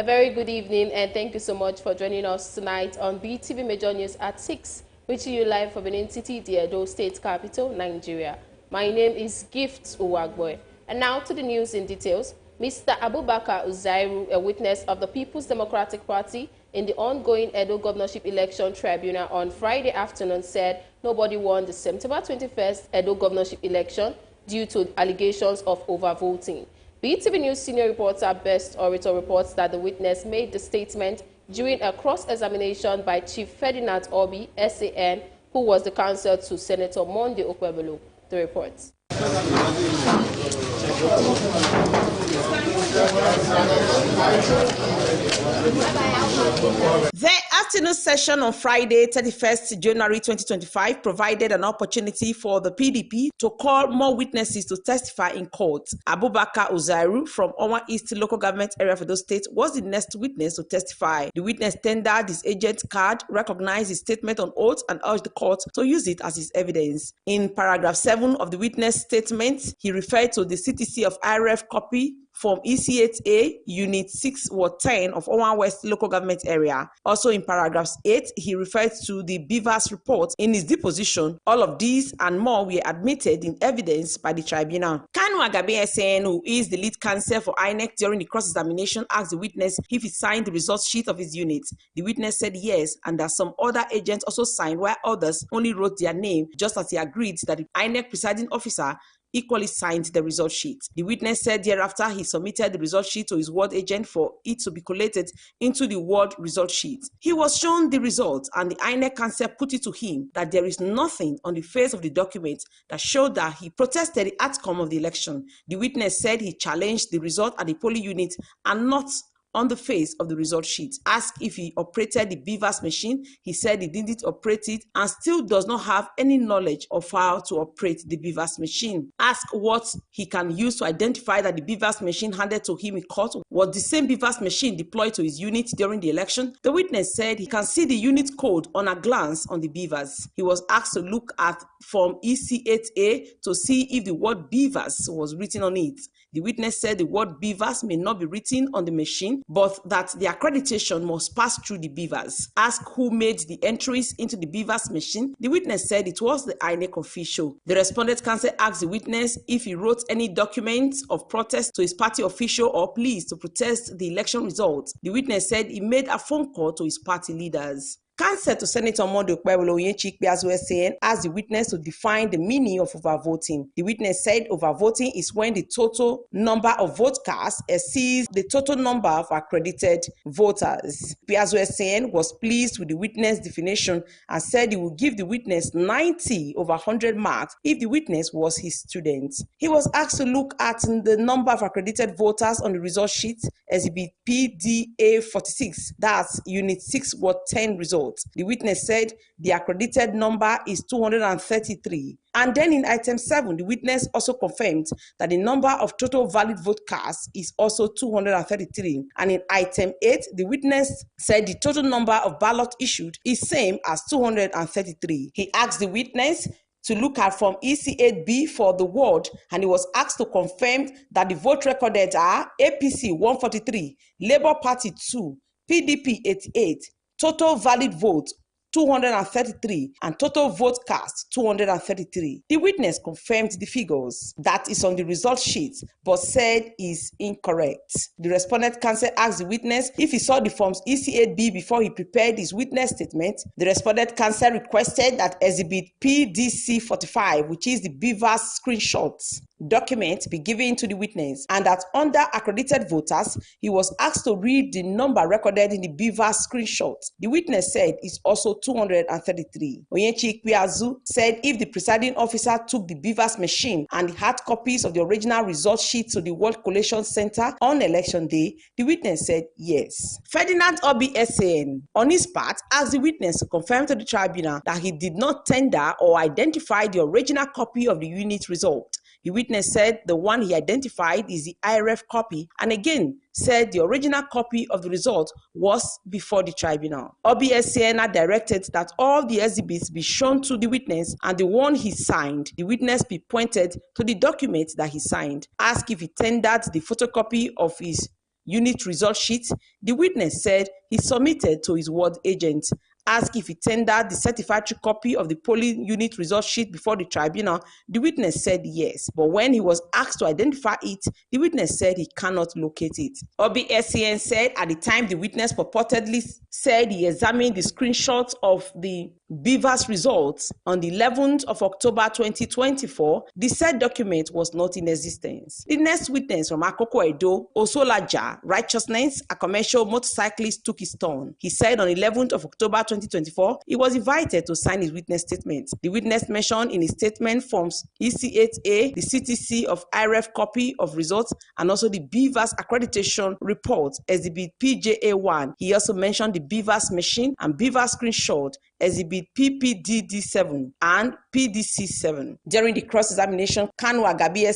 A very good evening and thank you so much for joining us tonight on BeeTv Major News at 6, reaching you live from Benin City, the Edo State capital, Nigeria. My name is Gift Uwagboy. And now to the news in details. Mr. Abubakar Uzairu, a witness of the People's Democratic Party in the ongoing Edo Governorship Election Tribunal on Friday afternoon, said nobody won the September 21st Edo Governorship election due to allegations of overvoting. BeeTv News senior reporter Best Orator reports that the witness made the statement during a cross-examination by Chief Ferdinand Obi, SAN, who was the counsel to Senator Monday Okwebolo. The reports. The afternoon session on Friday, 31st January 2025, provided an opportunity for the PDP to call more witnesses to testify in court. Abubakar Uzairu from Owa East Local Government Area of Edo State was the next witness to testify. The witness tendered his agent card, recognized his statement on oath, and urged the court to use it as his evidence. In paragraph 7 of the witness statement, he referred to the CTC of IRF copy from EC8A, Unit 6, Ward 10 of Owan West Local Government Area. Also in paragraphs 8, he referred to the Beavers report in his deposition. All of these and more were admitted in evidence by the tribunal. Kanu Agabe SN, who is the lead counsel for INEC during the cross-examination, asked the witness if he signed the results sheet of his unit. The witness said yes, and that some other agents also signed, while others only wrote their name, just as he agreed that the INEC presiding officer equally signed the result sheet. The witness said thereafter he submitted the result sheet to his ward agent for it to be collated into the ward result sheet. He was shown the result, and the INEC counsel put it to him that there is nothing on the face of the document that showed that he protested the outcome of the election. The witness said he challenged the result at the polling unit and not on the face of the result sheet. Asked if he operated the Beavers machine, he said he didn't operate it and still does not have any knowledge of how to operate the Beavers machine. Asked what he can use to identify that the Beavers machine handed to him in court was the same Beavers machine deployed to his unit during the election, the witness said he can see the unit code on a glance on the Beavers. He was asked to look at Form EC8A to see if the word Beavers was written on it. The witness said the word Beavers may not be written on the machine, but that the accreditation must pass through the Beavers. Asked who made the entries into the Beavers machine, the witness said it was the INEC official. The respondent counsel asked the witness if he wrote any documents of protest to his party official or pleas to protest the election results. The witness said he made a phone call to his party leaders. Counsel to Senator Monday Okwebolo saying asked the witness to define the meaning of overvoting. The witness said overvoting is when the total number of vote cast exceeds the total number of accredited voters. Piazuesian was pleased with the witness definition and said he would give the witness 90 over 100 marks if the witness was his student. He was asked to look at the number of accredited voters on the result sheet exhibit PDA 46, that's Unit 6, Ward 10 result. The witness said the accredited number is 233. And then in item 7, the witness also confirmed that the number of total valid vote cast is also 233. And in item 8, the witness said the total number of ballots issued is same as 233. He asked the witness to look at Form EC8B for the ward, and he was asked to confirm that the vote recorded are APC 143, Labour Party 2, PDP 88, total valid votes 233 and total vote cast 233. The witness confirmed the figures that is on the result sheet but said is incorrect. The respondent counsel asked the witness if he saw the forms EC8B before he prepared his witness statement. The respondent counsel requested that exhibit PDC 45, which is the Beavers screenshots document, be given to the witness, and that under accredited voters, he was asked to read the number recorded in the Beavers screenshot. The witness said it's also 233. Onyechi Ikpeazu said if the presiding officer took the Beavers machine and the hard copies of the original result sheet to the World Collation Center on election day, the witness said yes. Ferdinand Obi SAN, on his part, asked the witness to confirm to the tribunal that he did not tender or identify the original copy of the unit result. The witness said the one he identified is the IRF copy, and again said the original copy of the result was before the tribunal. Obi Siena directed that all the exhibits be shown to the witness and the one he signed. The witness be pointed to the document that he signed. Asked if he tendered the photocopy of his unit result sheet, the witness said he submitted to his ward agent. Asked if he tendered the certified copy of the polling unit result sheet before the tribunal, the witness said yes. But when he was asked to identify it, the witness said he cannot locate it. OBSCN said at the time the witness purportedly said he examined the screenshots of the BeeTv results on the 11th of October 2024, the said document was not in existence. The next witness from Akoko Edo, Osolaja Righteousness, a commercial motorcyclist, took his turn. He said on 11th of October 2024, he was invited to sign his witness statement. The witness mentioned in his statement forms EC8A, the CTC of IREF copy of results, and also the BeeTv accreditation report, Exhibit PJA1. He also mentioned the BeeTv machine and BeeTv screenshot, Exhibit PPDD7 and PDC7. During the cross-examination, Kanu Agabi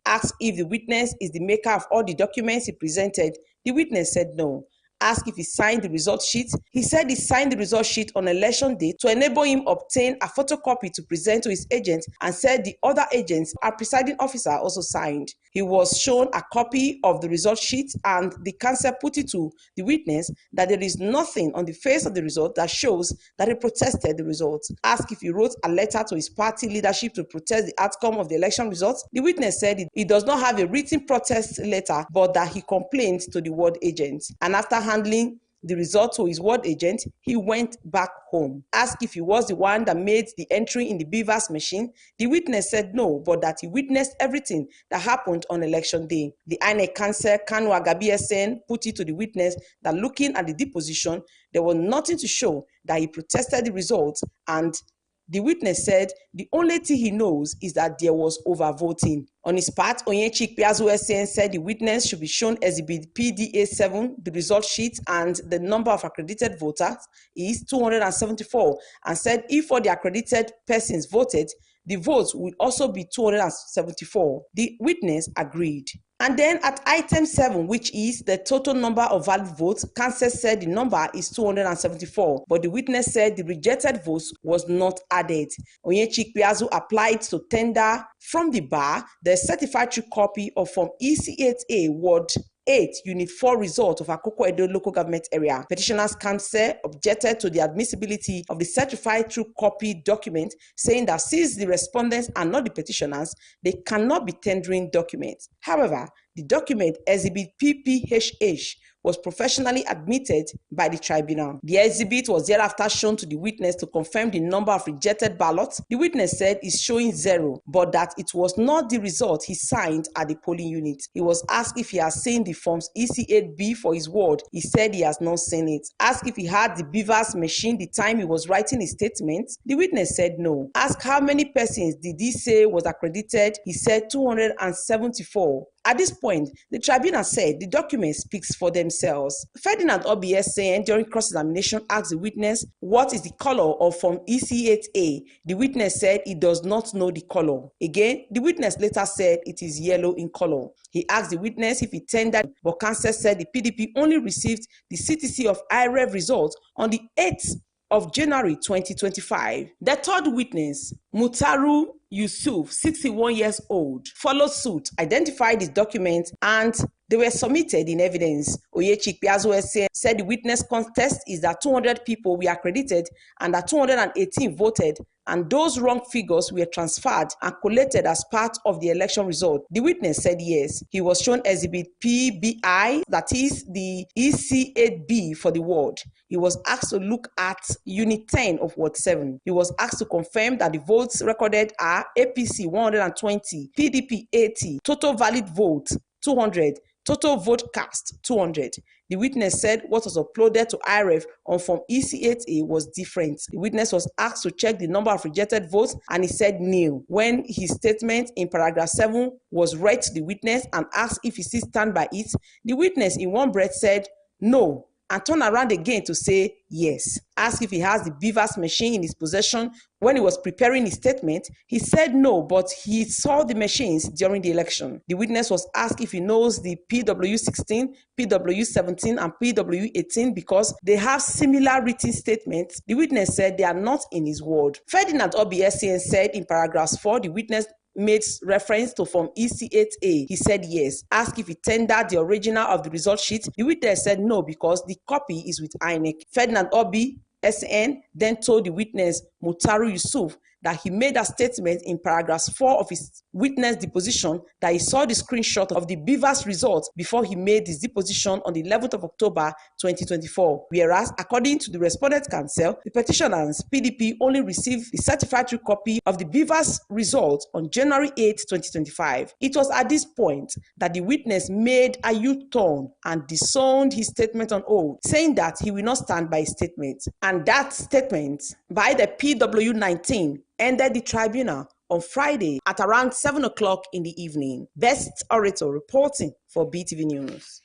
asked if the witness is the maker of all the documents he presented. The witness said no. Asked if he signed the result sheet, he said he signed the result sheet on election day to enable him obtain a photocopy to present to his agent, and said the other agents and presiding officer also signed. He was shown a copy of the result sheet, and the counsel put it to the witness that there is nothing on the face of the result that shows that he protested the results. Asked if he wrote a letter to his party leadership to protest the outcome of the election results, the witness said he does not have a written protest letter, but that he complained to the ward agent. And after handling the result to his ward agent, he went back home. Asked if he was the one that made the entry in the BeeTv machine, the witness said no, but that he witnessed everything that happened on election day. The INEC counsel, Kanu Agabi put it to the witness that looking at the deposition, there was nothing to show that he protested the results, and the witness said the only thing he knows is that there was overvoting. On his part, Onyechi Ikpeazu SN said the witness should be shown Exhibit PDA7, the result sheet, and the number of accredited voters is 274, and said if all the accredited persons voted, the votes would also be 274. The witness agreed. And then at item 7, which is the total number of valid votes, counsel said the number is 274, but the witness said the rejected votes was not added. Onyechi Ikpeazu applied to tender from the bar the certified true copy of Form EC8A Ward 8, Unit 4 result of Akoko Edo local government area. Petitioner's counsel objected to the admissibility of the certified true copy document, saying that since the respondents are not the petitioners, they cannot be tendering documents. However, the document Exhibit PPHH was professionally admitted by the tribunal. The exhibit was thereafter shown to the witness to confirm the number of rejected ballots. The witness said it's showing 0, but that it was not the result he signed at the polling unit. He was asked if he has seen the forms EC8B for his ward. He said he has not seen it. Asked if he had the BeeTv machine the time he was writing his statement. The witness said no. Asked how many persons did he say was accredited. He said 274. At this point, the tribunal said the document speaks for themselves. Ferdinand OBSN during cross-examination asked the witness what is the color of Form EC8A. The witness said he does not know the color. Again, the witness later said it is yellow in color. He asked the witness if he tendered, but counsel said the PDP only received the CTC of IREV results on the 8th of January 2025. The third witness, Mutaru Yusuf, 61 years old, followed suit, identified his documents, and they were submitted in evidence. Onyechi Ikpeazu said the witness contest is that 200 people were accredited and that 218 voted, and those wrong figures were transferred and collated as part of the election result. The witness said yes. He was shown Exhibit PBI, that is the EC8B for the ward. He was asked to look at Unit 10 of Ward 7. He was asked to confirm that the votes recorded are APC 120, PDP 80, total valid votes 200, total vote cast 200. The witness said what was uploaded to IREF on Form EC8A was different. The witness was asked to check the number of rejected votes, and he said nil. When his statement in paragraph 7 was read to the witness and asked if he still stand by it, the witness in one breath said no, and turned around again to say yes. Asked if he has the BeeTv machine in his possession when he was preparing his statement, he said no, but he saw the machines during the election. The witness was asked if he knows the PW16, PW17, and PW18 because they have similar written statements. The witness said they are not in his ward. Ferdinand OBSN said in paragraph 4, the witness made reference to Form EC8A, he said yes. Asked if he tendered the original of the result sheet, the witness said no because the copy is with INEC. Ferdinand Obi, SN, then told the witness, Mutaru Yusuf, that he made a statement in paragraph 4 of his witness deposition that he saw the screenshot of the BeeTv results before he made his deposition on the 11th of October 2024. Whereas, according to the respondent counsel, the petitioners, PDP, only received the certified copy of the BeeTv results on January 8, 2025. It was at this point that the witness made a U-turn and disowned his statement on oath, saying that he will not stand by his statement. And that statement by the PW19 ended the tribunal on Friday at around 7 o'clock in the evening. Best Orator reporting for BeeTv News.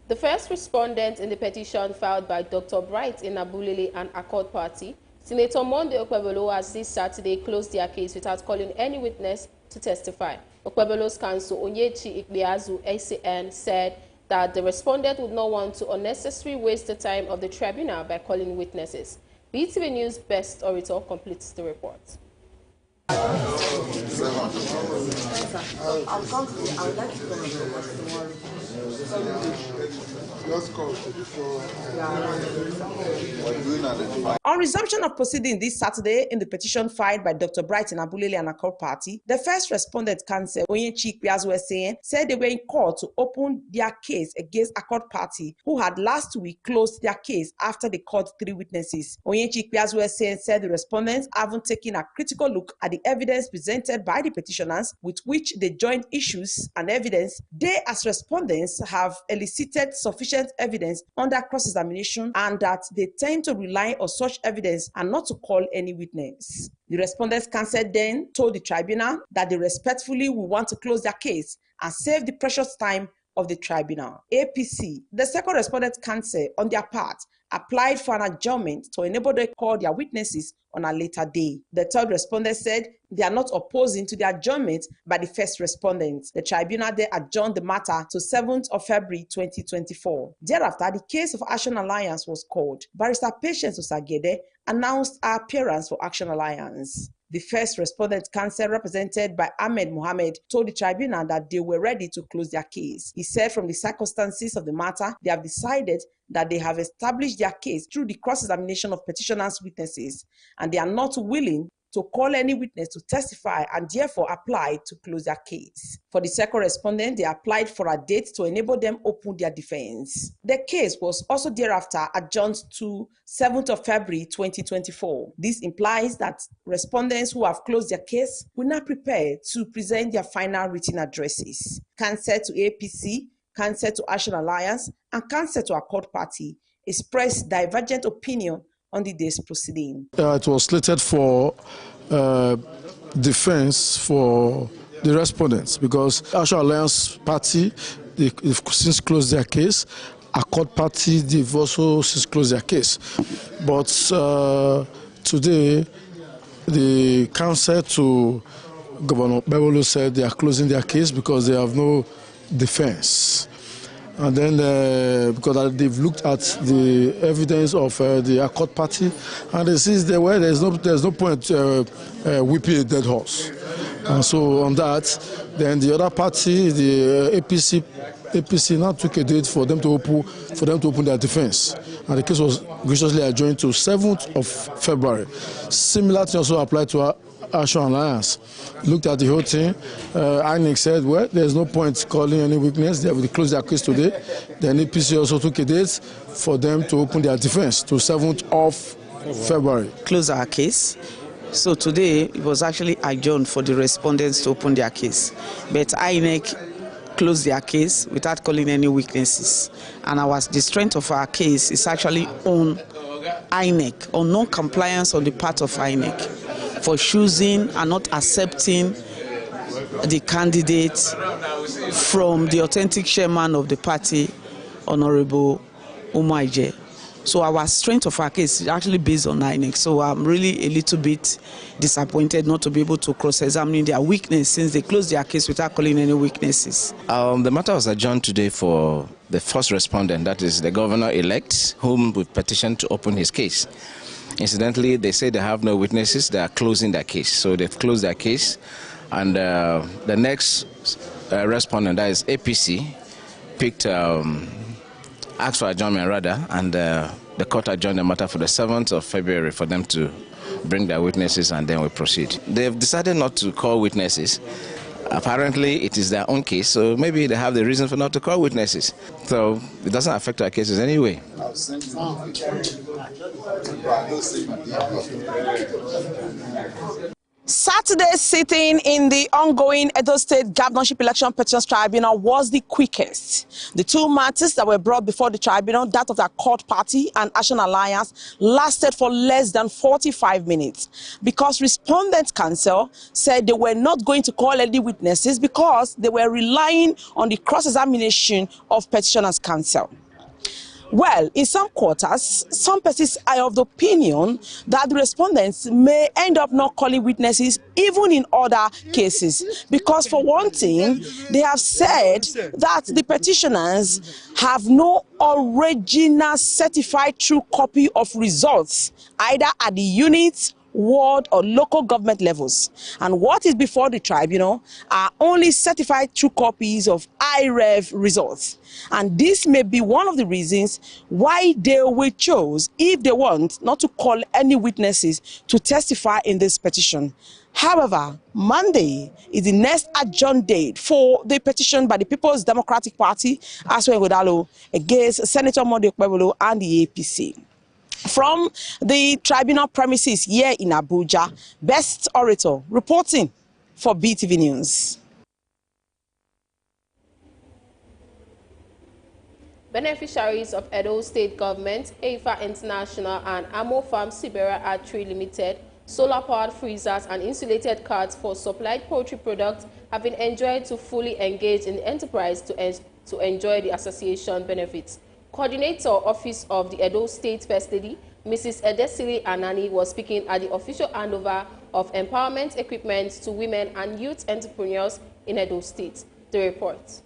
The first respondent in the petition filed by Dr. Bright in Abulele and Accord Party, Senator Monday Okpebolo, has this Saturday closed their case without calling any witness to testify. Okpebelo's counsel, Onyechi Ikpeazu, ACN, said that the respondent would not want to unnecessarily waste the time of the tribunal by calling witnesses. BeeTv News Best Orator completes the report. On resumption of proceedings this Saturday in the petition filed by Dr. Bright in Abulele and Accord Party, the first respondent counsel, Onyechi Ikpeazu, said they were in court to open their case against Accord Party, who had last week closed their case after they called 3 witnesses. Onyechi Ikpeazu said the respondents haven't taken a critical look at the evidence presented by the petitioners, with which they joined issues and evidence. They, as respondents, have elicited sufficient evidence under cross-examination, and that they tend to rely on such evidence and not to call any witness. The respondents' counsel then told the tribunal that they respectfully will want to close their case and save the precious time of the tribunal. APC, the second respondent counsel, on their part, applied for an adjournment to enable them to call their witnesses on a later day. The third respondent said they are not opposing to the adjournment by the first respondent. The tribunal then adjourned the matter to 7th of February 2024. Thereafter, the case of Action Alliance was called. Barrister Patience Osagede announced her appearance for Action Alliance. The first respondent counsel, represented by Ahmed Mohammed, told the tribunal that they were ready to close their case. He said from the circumstances of the matter, they have decided that they have established their case through the cross-examination of petitioners' witnesses, and they are not willing to call any witness to testify and therefore applied to close their case. For the second respondent, they applied for a date to enable them open their defense. The case was also thereafter adjourned to 7th of February 2024. This implies that respondents who have closed their case will now prepare to present their final written addresses. Counsel to APC, counsel to Action Alliance, and counsel to Accord Party expressed divergent opinion on the day's proceeding. It was slated for defense for the respondents because Action Alliance Party, they've since closed their case. Accord Party, they've also since closed their case. But today, the counsel to Governor Okpebolo said they are closing their case because they have no defense. And then because they've looked at the evidence of the Accord Party, and they see there's no point whipping a dead horse. And so on that, then the other party, the APC now took a date for them to open their defense, and the case was graciously adjourned to 7th of February. Similar thing also applied to Action Alliance. Looked at the whole thing. INEC said, well, there's no point calling any witness. They will close their case today. Then APC also took a date for them to open their defense to 7th of February. Close our case. So today it was actually adjourned for the respondents to open their case. But INEC closed their case without calling any witnesses. And the strength of our case is actually on INEC, on non-compliance on the part of INEC, for choosing and not accepting the candidate from the authentic chairman of the party, Honorable Umaije. So our strength of our case is actually based on INEC. So I'm really a little bit disappointed not to be able to cross-examine their weakness since they closed their case without calling any weaknesses. The matter was adjourned today for the first respondent, that is the governor-elect, whom we petitioned to open his case. Incidentally, they say they have no witnesses. They are closing their case. So they've closed their case. And the next respondent, that is APC, asked for adjournment rather, and the court adjourned the matter for the 7th of February for them to bring their witnesses, and then we proceed. They've decided not to call witnesses. Apparently, it is their own case, so maybe they have the reason for not to call witnesses. So it doesn't affect our cases anyway. Saturday's sitting in the ongoing Edo State Governorship Election Petitions Tribunal was the quickest. The two matters that were brought before the tribunal, that of the Accord Party and Action Alliance, lasted for less than 45 minutes because Respondents' Council said they were not going to call any witnesses because they were relying on the cross-examination of Petitioners' Council. Well, in some quarters, some persons are of the opinion that the respondents may end up not calling witnesses even in other cases. Because for one thing, they have said that the petitioners have no original certified true copy of results, either at the unit, ward or local government levels. And what is before the tribunal are only certified true copies of IREV results. And this may be one of the reasons why they will choose, if they want, not to call any witnesses to testify in this petition. However, Monday is the next adjourned date for the petition by the People's Democratic Party, Aswe Godalo, against Senator Monday Okpebolo and the APC. From the tribunal premises here in Abuja, Best Orator reporting for BeeTv News. Beneficiaries of Edo State Government, AFA International and Amo Farm Sibera Archery Limited, solar-powered freezers and insulated carts for supplied poultry products have been enjoyed to fully engage in the enterprise to enjoy the association benefits. Coordinator Office of the Edo State First Lady, Mrs. Edesili Anani, was speaking at the official handover of empowerment equipment to women and youth entrepreneurs in Edo State. The report.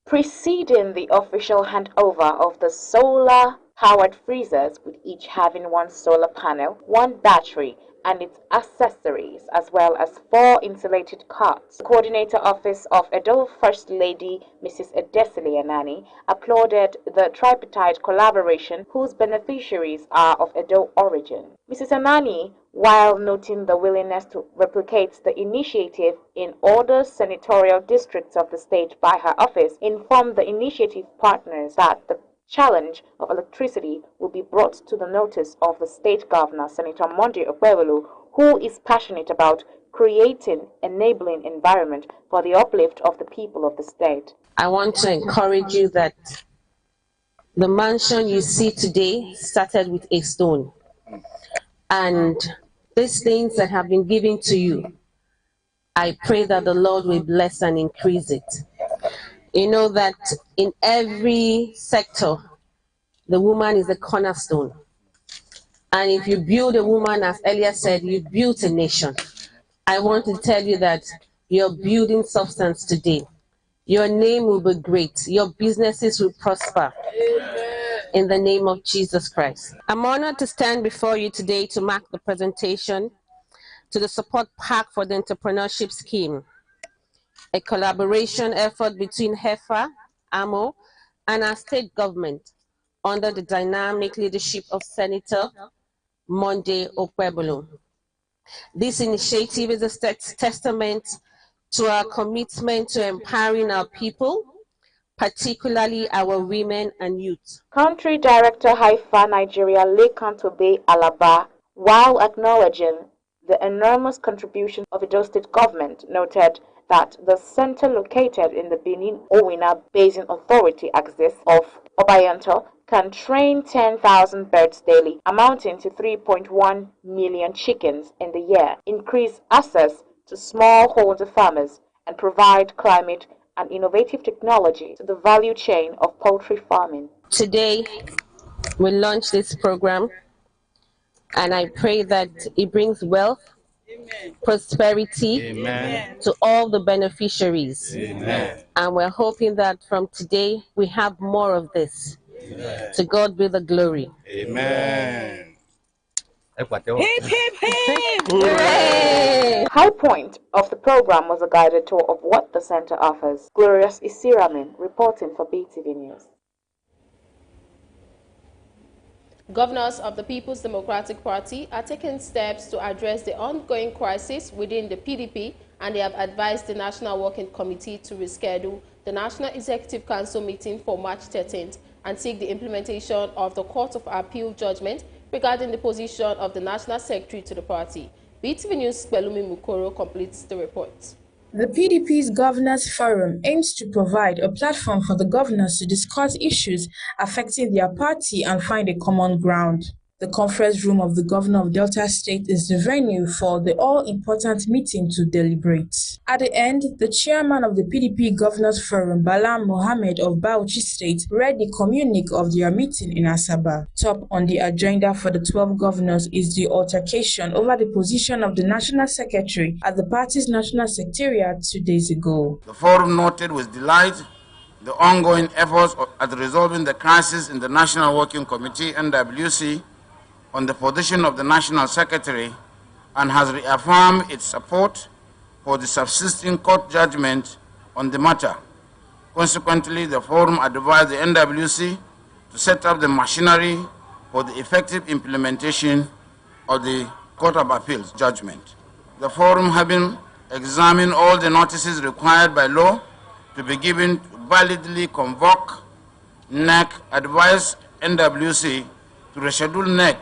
Preceding the official handover of the solar-powered freezers, with each having one solar panel, one battery, and its accessories, as well as 4 insulated carts. The Coordinator Office of Edo First Lady, Mrs. Edesili Anani, applauded the tripartite collaboration whose beneficiaries are of Edo origin. Mrs. Anani, while noting the willingness to replicate the initiative in other senatorial districts of the state by her office, informed the initiative partners that the challenge of electricity will be brought to the notice of the state governor, Senator Monday Okpebolo, who is passionate about creating enabling environment for the uplift of the people of the state. I want to encourage you that the mansion you see today started with a stone. And these things that have been given to you, I pray that the Lord will bless and increase it. You know that in every sector, the woman is the cornerstone. And if you build a woman, as Elia said, you build a nation. I want to tell you that you're building substance today. Your name will be great. Your businesses will prosper. In the name of Jesus Christ. I'm honored to stand before you today to mark the presentation to the support pack for the entrepreneurship scheme, a collaboration effort between HEFA, AMO, and our state government under the dynamic leadership of Senator Monday Okpebolo. This initiative is a testament to our commitment to empowering our people, particularly our women and youth. Country Director Haifa Nigeria Lekan Tobe Alaba, while acknowledging the enormous contribution of Edo State government, noted that the center located in the Benin Owina Basin Authority axis of Obayanto can train 10,000 birds daily, amounting to 3.1 million chickens in the year, increase access to smallholder farmers, and provide climate and innovative technology to the value chain of poultry farming. Today, we launched this program, and I pray that it brings wealth prosperity to all the beneficiaries. And we're hoping that from today we have more of this. To God be the glory. Amen. Hip, hip, hip! Hooray! High point of the program was a guided tour of what the center offers. Glorious Isiramin reporting for BeeTv News. Governors of the People's Democratic Party are taking steps to address the ongoing crisis within the PDP, and they have advised the National Working Committee to reschedule the National Executive Council meeting for March 13th and seek the implementation of the Court of Appeal judgment regarding the position of the National Secretary to the party. BeeTv News' Pelumi Mukoro completes the report. The PDP's Governors Forum aims to provide a platform for the governors to discuss issues affecting their party and find a common ground. The conference room of the governor of Delta State is the venue for the all-important meeting to deliberate. At the end, the chairman of the PDP Governors Forum, Bala Mohammed of Bauchi State, read the communique of their meeting in Asaba. Top on the agenda for the 12 governors is the altercation over the position of the National Secretary at the party's National Secretariat 2 days ago. The forum noted with delight the ongoing efforts at resolving the crisis in the National Working Committee, NWC, on the position of the National Secretary, and has reaffirmed its support for the subsisting court judgment on the matter. Consequently, the forum advised the NWC to set up the machinery for the effective implementation of the Court of Appeals judgment. The forum, having examined all the notices required by law to be given to validly convoke NEC, advised NWC to reschedule NEC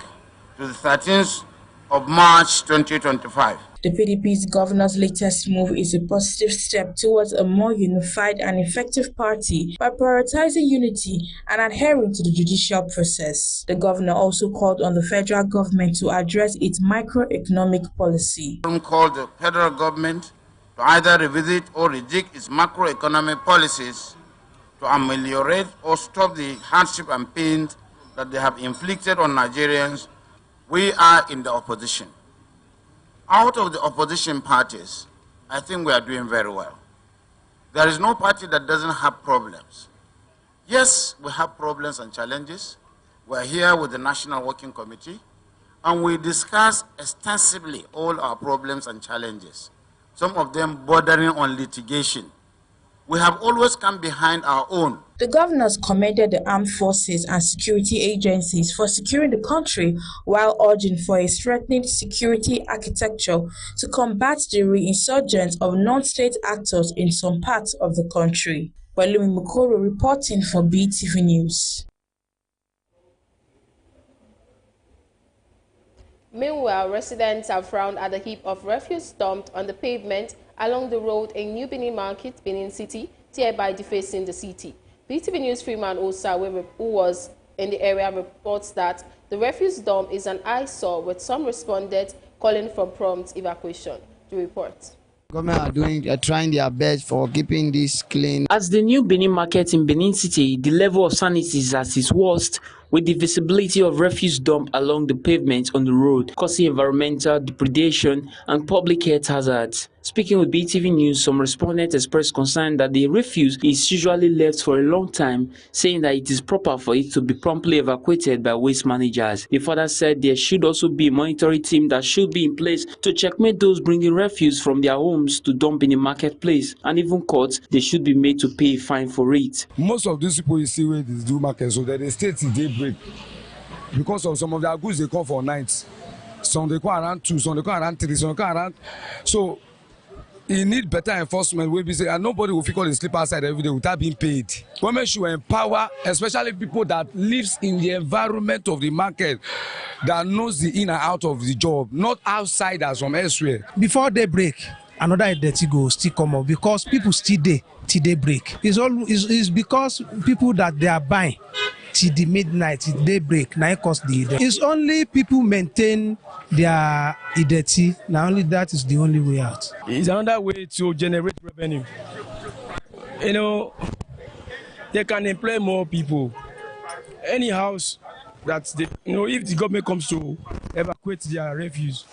to the 13th of March 2025. The PDP's governor's latest move is a positive step towards a more unified and effective party by prioritizing unity and adhering to the judicial process. The governor also called on the federal government to address its macroeconomic policy. The called the federal government to either revisit or reject its macroeconomic policies to ameliorate or stop the hardship and pain that they have inflicted on Nigerians. We are in the opposition. Out of the opposition parties, I think we are doing very well. There is no party that doesn't have problems. Yes, we have problems and challenges. We are here with the National Working Committee, and we discuss extensively all our problems and challenges, some of them bordering on litigation. We have always come behind our own. The governors commended the armed forces and security agencies for securing the country while urging for a strengthened security architecture to combat the reinsurgence of non-state actors in some parts of the country. Pelumi Mukoro reporting for BeeTv News. Meanwhile, residents have frowned at the heap of refuse dumped on the pavement along the road in New Benin Market, Benin City, thereby defacing the city. BeeTv News Freeman Osa, who was in the area, reports that the refuse dump is an eyesore, with some responded calling for prompt evacuation. The report. Government are trying their best for keeping this clean. As the New Benin Market in Benin City, the level of sanity is at its worst, with the visibility of refuse dump along the pavement on the road, causing environmental depredation and public health hazards. Speaking with BeeTv News, some respondents expressed concern that the refuse is usually left for a long time, saying that it is proper for it to be promptly evacuated by waste managers. The father said there should also be a monitoring team that should be in place to checkmate those bringing refuse from their homes to dump in the marketplace, and even courts, they should be made to pay a fine for it. Most of these people you see where they do market, so that they stay till daybreak. Because of some of their goods they come for nights. Some they come around 2, some they come around 3, some they come around. So you need better enforcement where we say, and nobody will figure they sleep outside every day without being paid. Women should empower, especially people that lives in the environment of the market, that knows the in and out of the job, not outsiders from elsewhere. Before they break, another dirty go still come up because people still there till they break. It's because people that they are buying till the midnight, till they break, now it costs the idea. It's only people maintain their identity. Now only that is the only way out. It's another way to generate revenue. You know, they can employ more people. Any house that they, if the government comes to evacuate their refuse,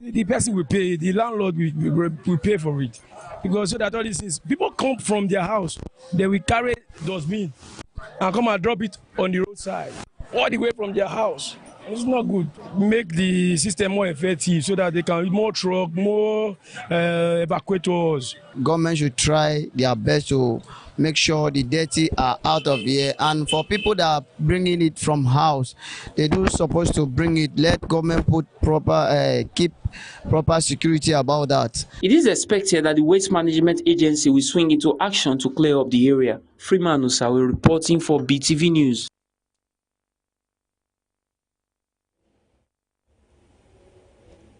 The person will pay, the landlord will pay for it. Because so that all these things, people come from their house, they will carry dustbin and come and drop it on the roadside, all the way from their house. It's not good. Make the system more effective so that they can more truck, more evacuators. Government should try their best to make sure the dirty are out of here, and for people that are bringing it from house, they do supposed to bring it. Let government put proper keep proper security about that. It is expected that the Waste Management Agency will swing into action to clear up the area. Freeman Osawe reporting for BeeTv News.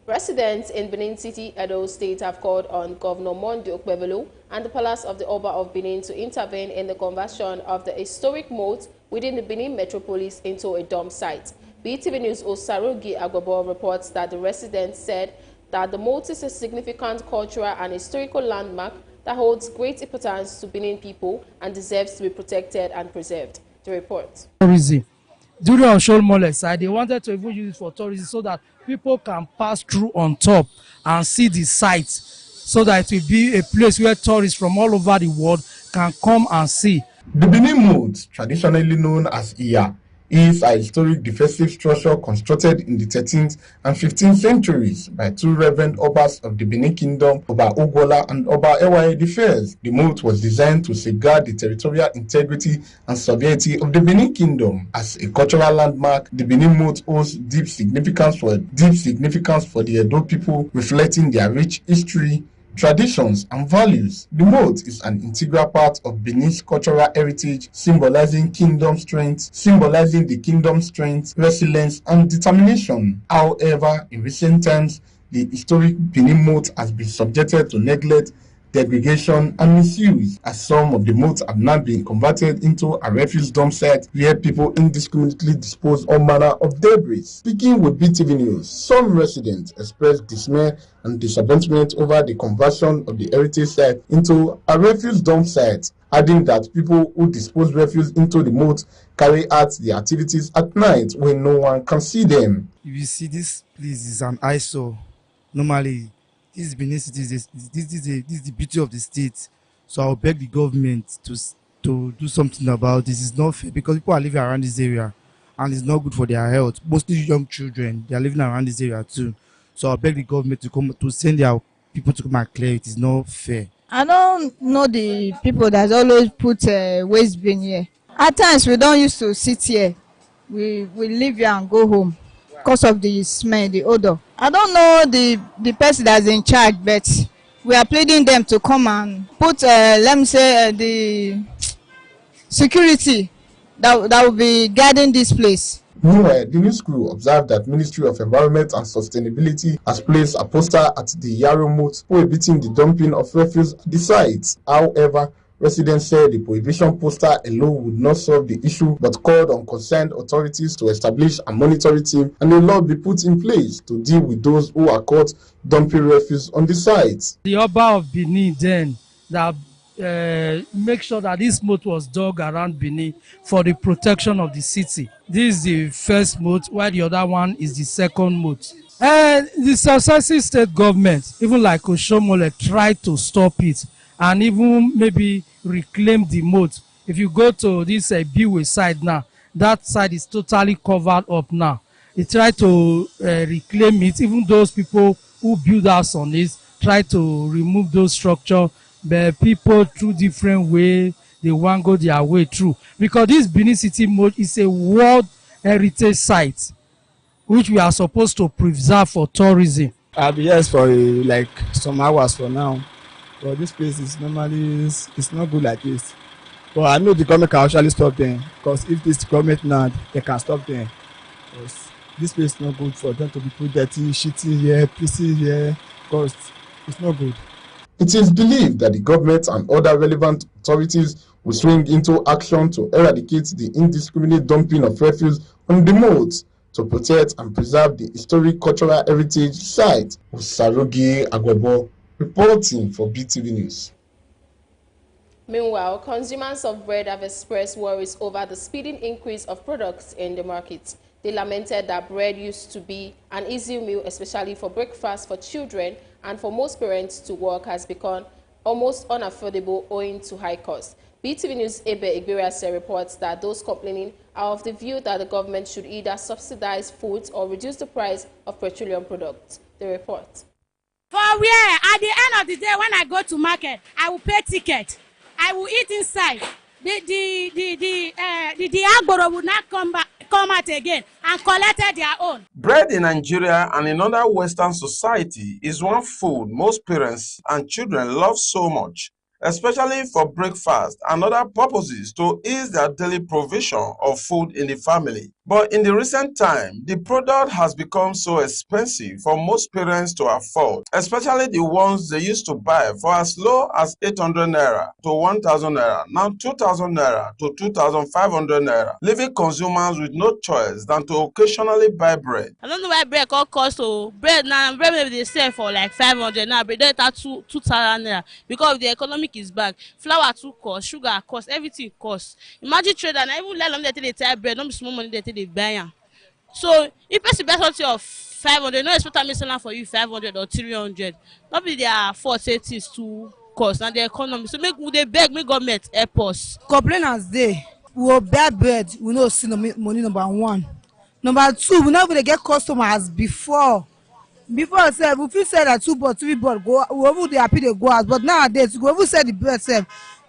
Residents in Benin City, Edo State have called on Governor Monday Okpebholo and the Palace of the Oba of Benin to intervene in the conversion of the historic moat within the Benin metropolis into a dump site. BeeTv News Osarogi Agbobo reports that the residents said that the moat is a significant cultural and historical landmark that holds great importance to Benin people and deserves to be protected and preserved. The report. During on Sholmole side, they wanted to even use it for tourism so that people can pass through on top and see the sites, so that it will be a place where tourists from all over the world can come and see. The Benin Moat, traditionally known as Iya, is a historic defensive structure constructed in the 13th and 15th centuries by two reverend Obas of the Benin Kingdom, Oba Ogwola and Oba Ewaye I. The moat was designed to safeguard the territorial integrity and sovereignty of the Benin Kingdom. As a cultural landmark, the Benin Moat holds deep significance for the Edo people, reflecting their rich history, traditions and values. The moat is an integral part of Benin's cultural heritage, symbolizing the kingdom's strength, resilience and determination. However, in recent times, the historic Benin moat has been subjected to neglect, degradation and misuse, as some of the moats have now been converted into a refuse dump site where people indiscriminately dispose all manner of debris. Speaking with BeeTv News, some residents expressed dismay and disappointment over the conversion of the heritage site into a refuse dump site, adding that people who dispose refuse into the moat carry out their activities at night when no one can see them. If you see, this place is an eyesore. Normally, this Benin City is the beauty of the state. So I'll beg the government to do something about this. It's not fair because people are living around this area and it's not good for their health. Mostly young children, they are living around this area too. So I'll beg the government to come to send their people to come and clear it. It's not fair. I don't know the people that always put waste bin here. At times we don't used to sit here. We leave here and go home because of the smell, the odor. I don't know the person that's in charge, but we are pleading them to come and put, let me say, the security that will be guarding this place. Meanwhile, the news crew observed that Ministry of Environment and Sustainability has placed a poster at the Yaro Moat prohibiting the dumping of refuse at the site. However, residents said the prohibition poster alone would not solve the issue, but called on concerned authorities to establish a monitoring team and a law be put in place to deal with those who are caught dumping refuse on the site. The Oba of Benin then that make sure that this moat was dug around Benin for the protection of the city. This is the first moat, while the other one is the second moat. And the successive state government, even like Oshomole, tried to stop it and even maybe reclaim the moat. If you go to this BeeTv side now, that side is totally covered up now. They try to reclaim it. Even those people who build house on it try to remove those structures, but people through different way, they want to go their way through. Because this Benin City moat is a World Heritage Site, which we are supposed to preserve for tourism. I'll be here for like some hours for now. But this place is normally it's not good like this. But I know the government can actually stop them, because if this government now, they can stop them. Because this place is not good for them to be put dirty, shitty here, pissy here, because it's not good. It is believed that the government and other relevant authorities will swing into action to eradicate the indiscriminate dumping of refuse on the moat to protect and preserve the historic cultural heritage site. Osarogi Agbobo reporting for BeeTv News. Meanwhile, consumers of bread have expressed worries over the speeding increase of products in the market. They lamented that bread used to be an easy meal, especially for breakfast for children, and for most parents to work has become almost unaffordable owing to high costs. BeeTv News' FEBUARY reports that those complaining are of the view that the government should either subsidize foods or reduce the price of petroleum products. The report. For where, at the end of the day, when I go to market, I will pay ticket. I will eat inside. The agboro will not come out again and collected their own. Bread in Nigeria and in other Western society is one food most parents and children love so much, especially for breakfast and other purposes to ease their daily provision of food in the family. But in the recent time, the product has become so expensive for most parents to afford, especially the ones they used to buy for as low as 800 naira to 1,000 naira, now 2,000 naira to 2,500 naira, leaving consumers with no choice than to occasionally buy bread. I don't know why bread cost so bread now. Bread maybe they sell for like 500 now, but they at 2,000 naira because the economic is bad. Flour too cost, sugar cost, everything costs. Imagine trader and even let them they tell bread, don't be small money they buy. So if it's the best quality of 500, no expect me selling for you 500 or 300. Not be their fault say things too cost and the economy. So make they beg me government help us. Complainers day we will buy bread, we no see no money number one. Number two, we not going to get customers before. Before sef, we fit sell that 2 board, 3 board, go whoever they happy they go out. But nowadays, whoever sell the bread sef,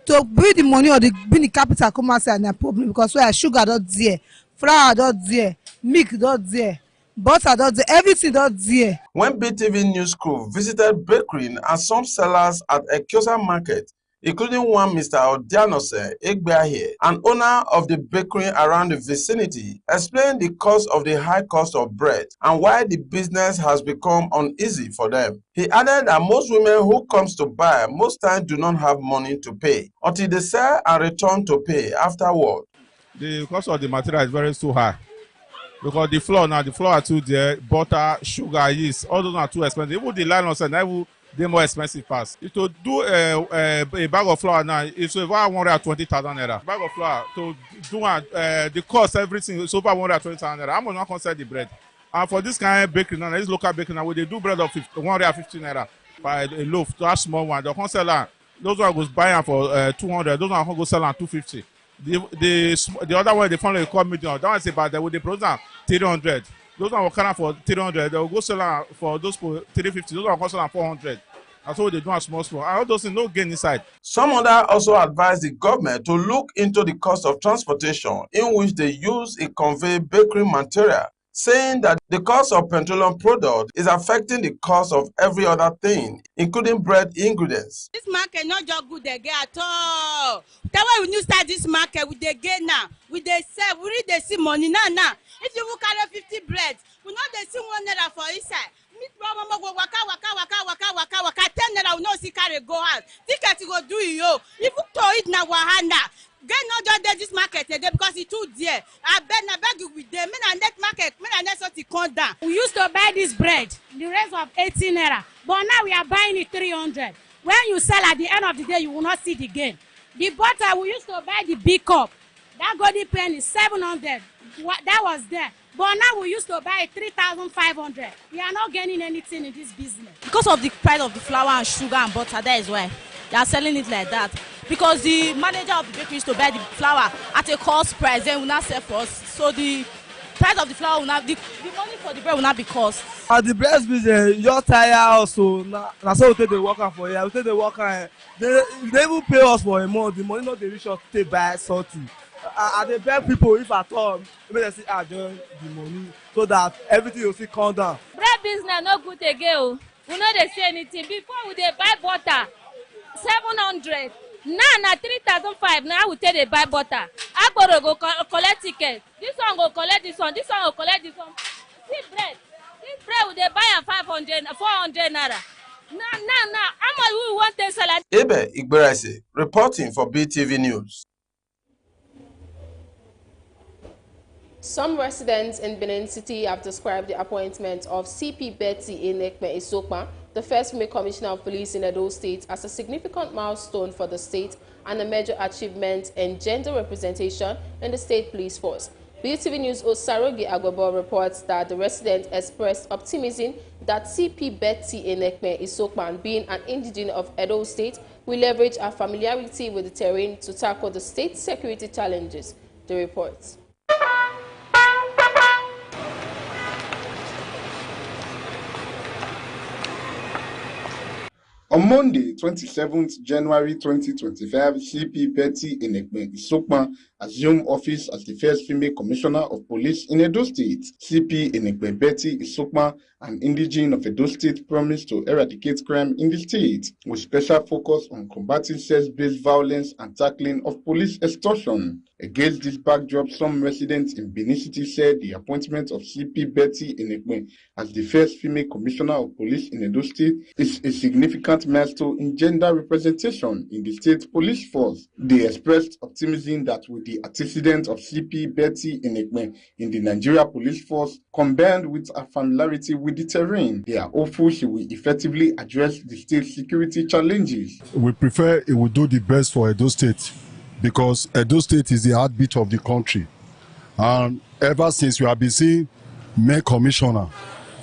to bring the money or bring the capital come outside na problem because where sugar not there, flour not there, milk not there, butter not there, everything not there. When BeeTv News crew visited bakery and some sellers at Ekiosa Market, including one Mr. Odianose Egbeahe, an owner of the bakery around the vicinity, explained the cause of the high cost of bread and why the business has become uneasy for them. He added that most women who comes to buy most times do not have money to pay until they sell and return to pay afterward. The cost of the material is very too high because the flour are too there, butter, sugar, yeast, all those are too expensive. Even the nylon and they're more expensive fast. If to do a bag of flour now, it's over 120,000 naira. Bag of flour to do the cost, everything is over 120,000 naira. I'm not concerned the bread. And for this kind of bakery now, this local bakery now, where they do bread of 150 naira by a loaf to a small one. The wholesaler, those one goes buying for 200. Those one go sell at 250. The other one they finally call medium. That one say about that with the product 300. Those one will come for 300. They will go sell for those for 350. Those one will sell 400. That's what they do a small. All those things no gain inside. Some other also advised the government to look into the cost of transportation in which they use a convey bakery material, saying that the cost of petroleum product is affecting the cost of every other thing, including bread ingredients. This market not just good again at all. That's why we need to start this market with the gain now. With the sell, we need to see money now. If you carry 50 bread, we know they see 1 naira for inside. Meat problem go waka 10 naira we no see carry go out. Ticket go do you. If you to it na wahana. Get not just there this market today because it's too dear. I beg you with them. Me na net market, me na net so it come down. We used to buy this bread, the rest of 18 naira. But now we are buying it 300. When you sell at the end of the day, you will not see the gain. The butter we used to buy the big cup. That golden pen is 700. That was there. But now we used to buy 3,500. We are not gaining anything in this business. Because of the price of the flour and sugar and butter, that is why they are selling it like that. Because the manager of the bakery used to buy the flour at a cost price, then will not sell for us. So the price of the flour will not, the money for the bread will not be cost. At the bread business, you're tired also. That's how we take the worker for here. We take the worker. They even pay us for a month. The money not they reach us to buy something. I dey beg people if at all make dem see join the money so that everything will still come down. Bread business no good again o. We no dey see anything. Before we dey buy butter 700. Now na 3,500. Now we take dey buy butter. Agboro go collect ticket. This one go collect this one. This one go collect this one. See bread. This bread we dey buy am 500, 400 naira. Now, how much we want to sell? FEBUARY reporting for BeeTv News. Some residents in Benin City have described the appointment of CP Betty Enekme Isokpa, the first female commissioner of police in Edo State, as a significant milestone for the state and a major achievement in gender representation in the state police force. BeeTv News Osarogi Agbobo reports that the resident expressed optimism that CP Betty Enekme Isokman, being an indigene of Edo State, will leverage her familiarity with the terrain to tackle the state's security challenges. The report. On Monday, 27th January 2025, CP Betty Enekme Isokman assumed office as the first female commissioner of police in Edo State. CP Enekme Betty Isokman, an indigene of Edo State, promised to eradicate crime in the state, with special focus on combating sex-based violence and tackling of police extortion. Against this backdrop, some residents in Benin City said the appointment of CP Betty Enekme as the first female commissioner of police in Edo State is a significant milestone in gender representation in the state police force. They expressed optimism that with the antecedent of CP Betty Enekme in the Nigeria police force, combined with her familiarity with the terrain, they are hopeful she will effectively address the state's security challenges. We prefer it will do the best for Edo State, because Edo State is the heartbeat of the country. And ever since we have been seeing male commissioner,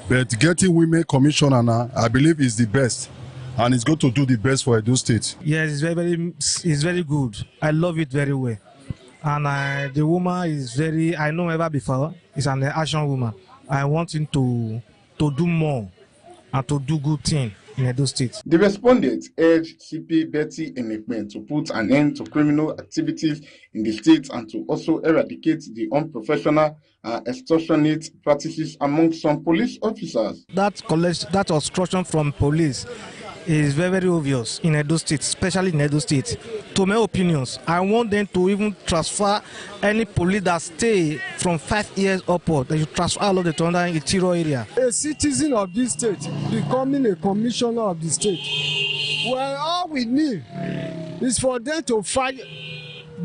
but getting women commissioner now, I believe is the best. And it's going to do the best for Edo State. Yes, it's very good. I love it very well. And the woman is very, I know ever before, is an action woman. I want him to do more and to do good thing in Edo State. The respondents urged CP Betty Enekme to put an end to criminal activities in the state and to also eradicate the unprofessional and extortionate practices among some police officers. That obstruction from police is very, very obvious in Edo State, especially in Edo State. To my opinions, I want them to even transfer any police that stay from 5 years upward. They should transfer all of the to another interior area. A citizen of this state becoming a commissioner of the state, well, all we need is for them to fight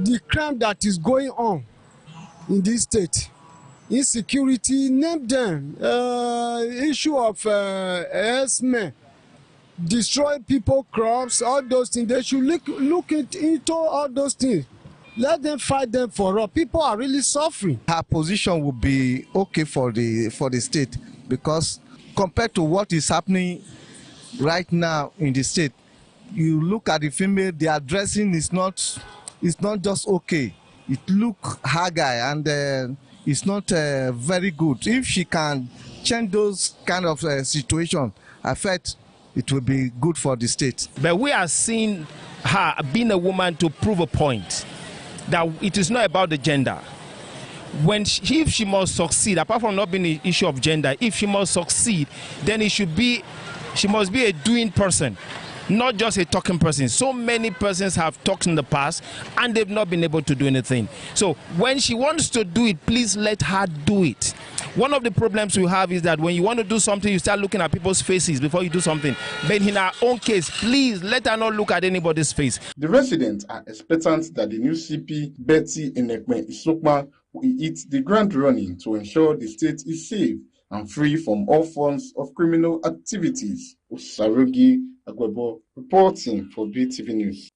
the crime that is going on in this state. Insecurity, name them, issue of herdsmen, destroy people, crops, all those things. They should look into all those things. Let them fight them for all. People are really suffering. Her position would be okay for the state, because compared to what is happening right now in the state, you look at the female, their dressing is not just okay. It look haggard and it's not very good. If she can change those kind of situations, I felt it will be good for the state. But we are seeing her being a woman to prove a point that it is not about the gender. If she must succeed, apart from not being an issue of gender, if she must succeed, then she must be a doing person, not just a talking person. So many persons have talked in the past and they've not been able to do anything. So when she wants to do it, please let her do it. One of the problems we have is that when you want to do something, you start looking at people's faces before you do something. But in our own case, please let her not look at anybody's face. The residents are expectant that the new CP Betty Enekme Isokman will hit the ground running to ensure the state is safe and free from all forms of criminal activities. Osarogi Agbobo reporting for BeeTv News.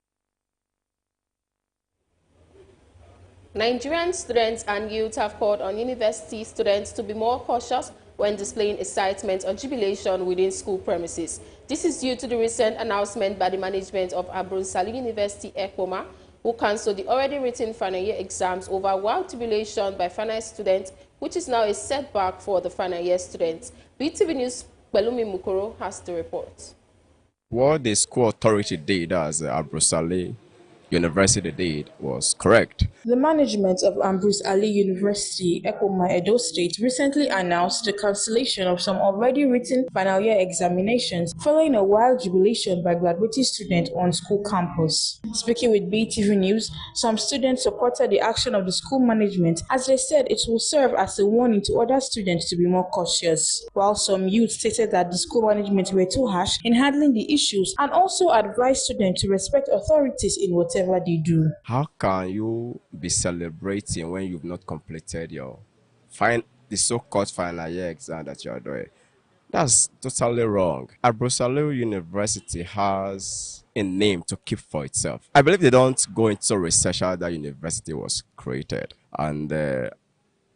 Nigerian students and youth have called on university students to be more cautious when displaying excitement or jubilation within school premises. This is due to the recent announcement by the management of Sali University, ECOMA, who cancelled the already written final year exams over wild jubilation by final students, which is now a setback for the final year students. BeeTv News, Belumi Mukoro has the report. What the school authority did, as Sali University did, was correct. The management of Ambrose Ali University, Ekoma, Edo State, recently announced the cancellation of some already written final year examinations following a wild jubilation by graduating students on school campus. Speaking with BeeTv News, some students supported the action of the school management, as they said it will serve as a warning to other students to be more cautious, while some youth stated that the school management were too harsh in handling the issues and also advised students to respect authorities in whatever they do. How can you be celebrating when you've not completed the so-called final year exam that you are doing? That's totally wrong. Sali University has a name to keep for itself. I believe they don't go into research how that university was created. And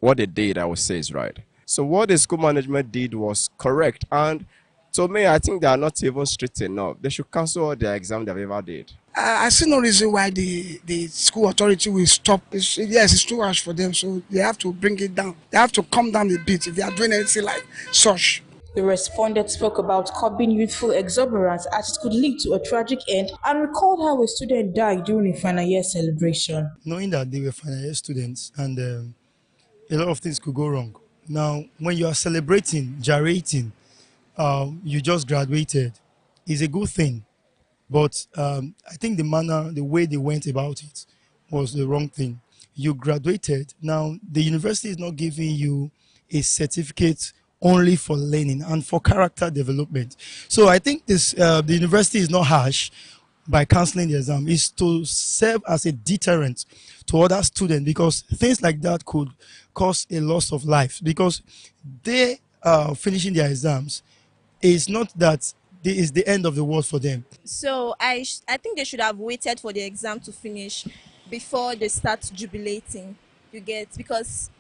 what they did, I would say, is right. So what the school management did was correct. And to me, I think they are not even strict enough. They should cancel all their exams they've ever did. I see no reason why the school authority will stop. Yes, it's too harsh for them, so they have to bring it down. They have to calm down a bit if they are doing anything like such. The respondent spoke about curbing youthful exuberance as it could lead to a tragic end and recalled how a student died during a final year celebration. Knowing that they were final year students and a lot of things could go wrong. Now, when you are celebrating, gyrating, you just graduated, is a good thing. But I think the way they went about it was the wrong thing. You graduated. Now, the university is not giving you a certificate only for learning and for character development. So I think the university is not harsh by cancelling the exam. It's to serve as a deterrent to other students, because things like that could cause a loss of life, because they are finishing their exams. It's not that is the end of the world for them. So I think they should have waited for the exam to finish before they start jubilating. You get, because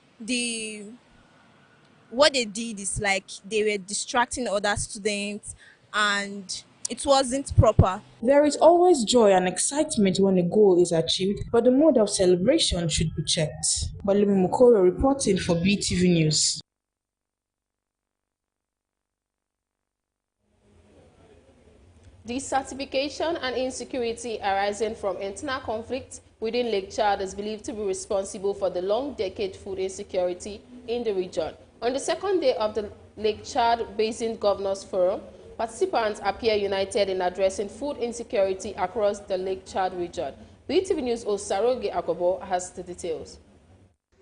what they did is like they were distracting other students and it wasn't proper. There is always joy and excitement when a goal is achieved, but the mode of celebration should be checked. Balumi Mukoro reporting for BeeTv News. Desertification and insecurity arising from internal conflict within Lake Chad is believed to be responsible for the long-decade food insecurity in the region. On the second day of the Lake Chad Basin Governors Forum, participants appear united in addressing food insecurity across the Lake Chad region. BeeTv News' Osaroge Akobo has the details.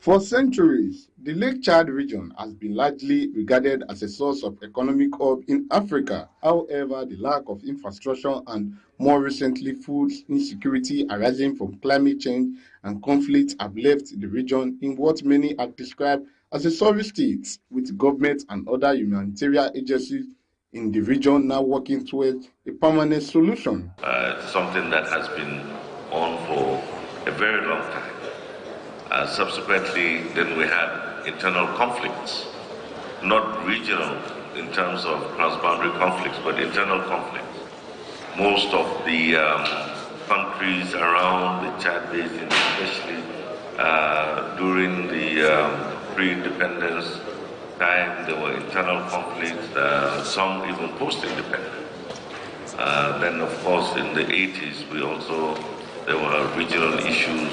For centuries, the Lake Chad region has been largely regarded as a source of economic hub in Africa. However, the lack of infrastructure and more recently food insecurity arising from climate change and conflict have left the region in what many have described as a sorry state, with government and other humanitarian agencies in the region now working towards a permanent solution. Something that has been on for a very long time. Subsequently, then we had internal conflicts, not regional in terms of cross-boundary conflicts, but internal conflicts. Most of the countries around the Chad Basin, especially during the pre-independence time, there were internal conflicts, some even post-independence. Then, of course, in the 80s, there were regional issues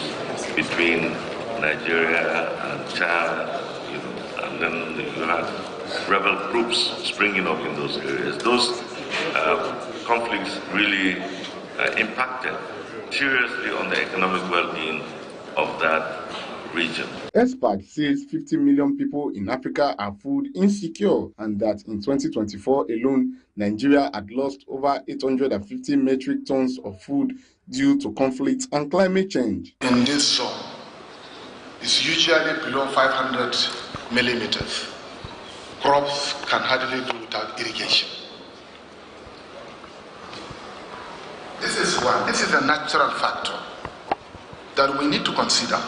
between Nigeria and Chad, and then you had rebel groups springing up in those areas. Those conflicts really impacted seriously on the economic well-being of that region. Experts say 50 million people in Africa are food insecure, and that in 2024 alone, Nigeria had lost over 850 metric tons of food due to conflict and climate change. In this zone, it's usually below 500 millimeters. Crops can hardly do without irrigation. This is a natural factor that we need to consider.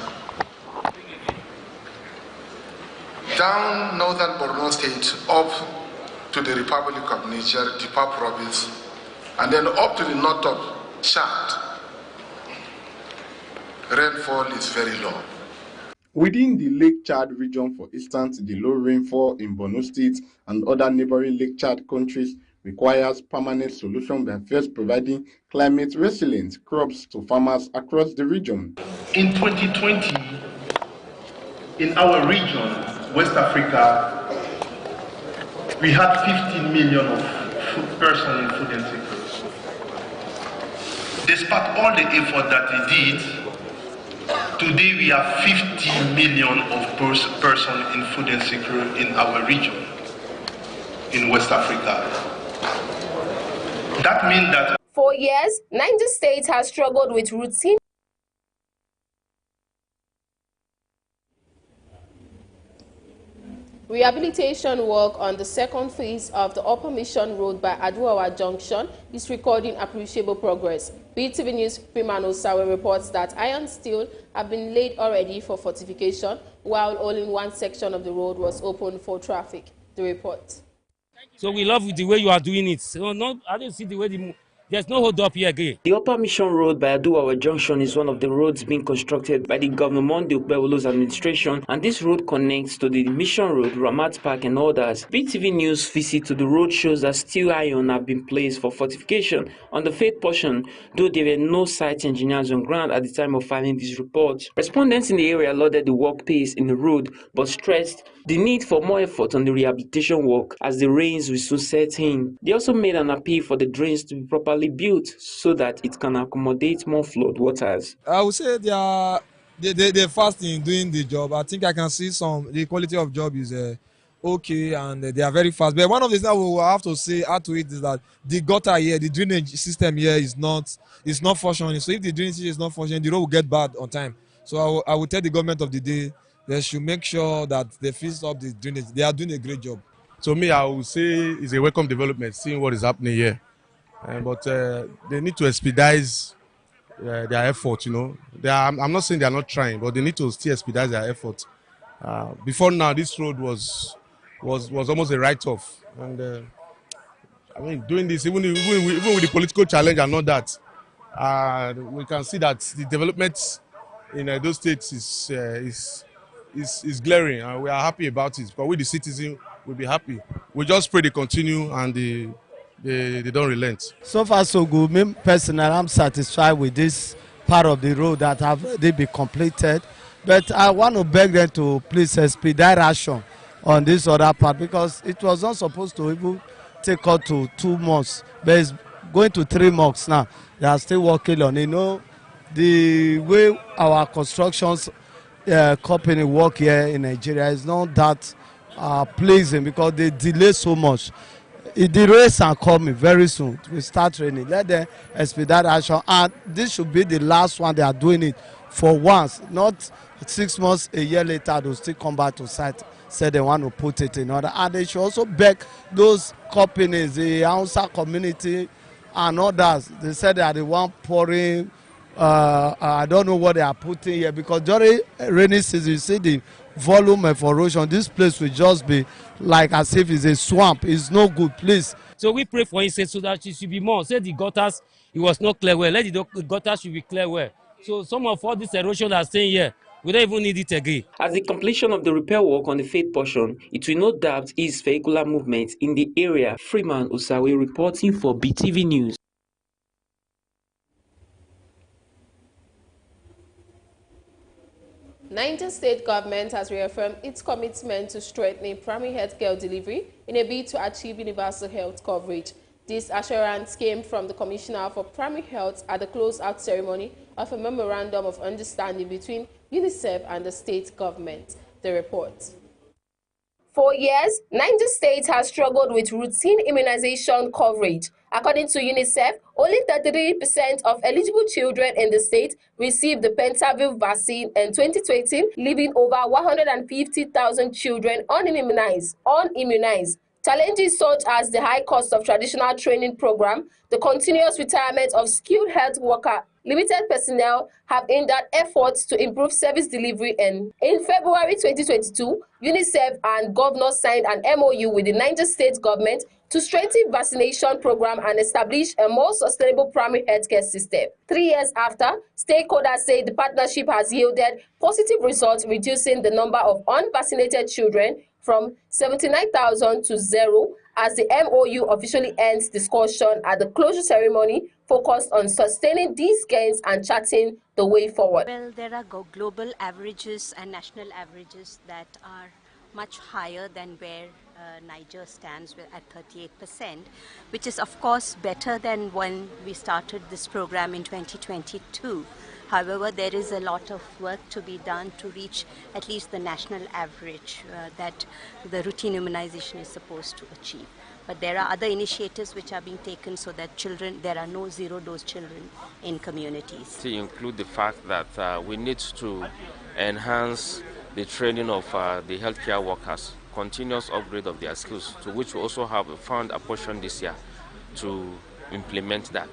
Down northern Borno State, up to the Republic of Niger, Dipa province, and then up to the north of Chad, rainfall is very low. Within the Lake Chad region, for instance, the low rainfall in Borno State and other neighboring Lake Chad countries requires permanent solution by first providing climate resilient crops to farmers across the region. In 2020, in our region, West Africa, we had 15 million of persons in food insecurity. Despite all the effort that we did, today we have 50 million of persons in food insecurity in our region, in West Africa. That means that for years, Niger State has struggled with routine rehabilitation work on the second phase of the Upper Mission Road by Aduawa Junction is recording appreciable progress. BeeTv News Freeman Osawe reports that iron steel have been laid already for fortification, while only one section of the road was open for traffic. The report. So we love the way you are doing it. So I don't see the way there's no hold up here again. The Upper Mission Road by Aduwawa Junction is one of the roads being constructed by the Governor Monday Ukpewolo's administration, and this road connects to the Mission Road, Ramat Park and others. BeeTv News visit to the road shows that steel iron have been placed for fortification on the faith portion, though there were no site engineers on ground at the time of filing this report. Respondents in the area lauded the work pace in the road, but stressed the need for more effort on the rehabilitation work as the rains will soon set in. They also made an appeal for the drains to be properly built so that it can accommodate more flood waters. I would say they're fast in doing the job. I think I can see the quality of job is okay, and they are very fast. But one of the things that we will have to say add to it is that the gutter here, the drainage system here is not functioning. So if the drainage system is not functioning, the road will get bad on time. So I will tell the government of the day they should make sure that they fix up the drainage. They are doing a great job. To me, I would say it's a welcome development, seeing what is happening here. But they need to expedite their effort, you know. I'm not saying they are not trying, but they need to still expedite their effort. Before now, this road was almost a write-off. And I mean, doing this, even with the political challenge and all that, we can see that the development in those states is glaring, and we are happy about it. But with the citizens, we'll be happy. We just pray they continue and they don't relent. So far so good. Me personally, I'm satisfied with this part of the road that have already been completed. But I want to beg them to please expedite action on this other part, because it was not supposed to even take up to 2 months, but it's going to 3 months now. They are still working on it. You know, the way our constructions company work here in Nigeria is not that pleasing, because they delay so much. The rains are coming very soon. We start raining. Let them expedite action, and this should be the last one they are doing it for once. Not 6 months, a year later, they'll still come back to site, say they want to put it in order. And they should also beg those companies, the Hausa community and others. They said they are the one pouring. I don't know what they are putting here, because during rainy season, you see the volume of erosion. This place will just be like as if it's a swamp. It's no good, please. So we pray for instance so that it should be more. Say the gutters, it was not clear well. Let the gutters should be clear well. So some of all this erosion that are staying here, we don't even need it again. As the completion of the repair work on the faith portion, it will no doubt ease vehicular movement in the area. Freeman Osawe reporting for BeeTv News. Niger State government has reaffirmed its commitment to strengthening primary health care delivery in a bid to achieve universal health coverage. This assurance came from the Commissioner for Primary Health at the close-out ceremony of a memorandum of understanding between UNICEF and the state government. The report. For years, Niger State has struggled with routine immunization coverage. According to UNICEF, only 33% of eligible children in the state received the Pentavir vaccine in 2020, leaving over 150,000 children unimmunized. Challenges such as the high cost of traditional training program, the continuous retirement of skilled health workers, limited personnel have hindered efforts to improve service delivery. In February 2022, UNICEF and governors signed an MOU with the Niger State government to strengthen vaccination program and establish a more sustainable primary healthcare system. 3 years after, stakeholders say the partnership has yielded positive results, reducing the number of unvaccinated children from 79,000 to 0, as the MOU officially ends discussion at the closure ceremony, focused on sustaining these gains and charting the way forward. Well, there are global averages and national averages that are much higher than where Niger stands at 38%, which is of course better than when we started this program in 2022. However, there is a lot of work to be done to reach at least the national average that the routine immunization is supposed to achieve. But there are other initiatives which are being taken so that there are no zero-dose children in communities. To include the fact that we need to enhance the training of the healthcare workers, continuous upgrade of their skills, to which we also have found a portion this year to implement that.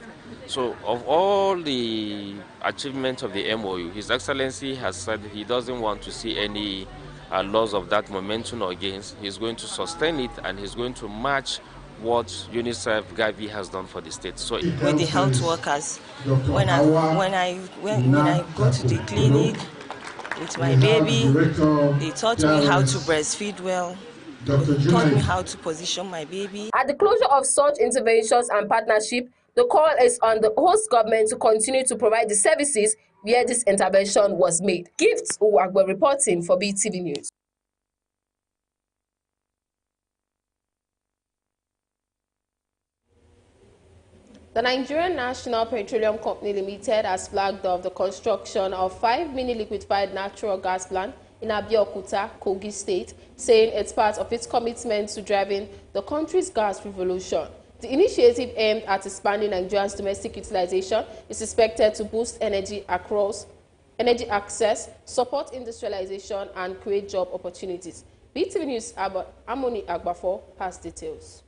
So of all the achievements of the MOU, His Excellency has said he doesn't want to see any loss of that momentum or gains. He's going to sustain it, and he's going to match what UNICEF Gavi has done for the state. So with the health workers, when I go to the clinic with my baby, they taught me how to breastfeed well. They taught me how to position my baby. At the closure of such interventions and partnership, the call is on the host government to continue to provide the services where this intervention was made. Gifts Uwagwe reporting for BeeTv News. The Nigerian National Petroleum Company Limited has flagged off the construction of 5 mini-liquefied natural gas plants in Abeokuta, Kogi State, saying it's part of its commitment to driving the country's gas revolution. The initiative, aimed at expanding Nigeria's domestic utilization, is expected to boost energy access, support industrialization, and create job opportunities. BeeTv News' Amoni Agbafo has details.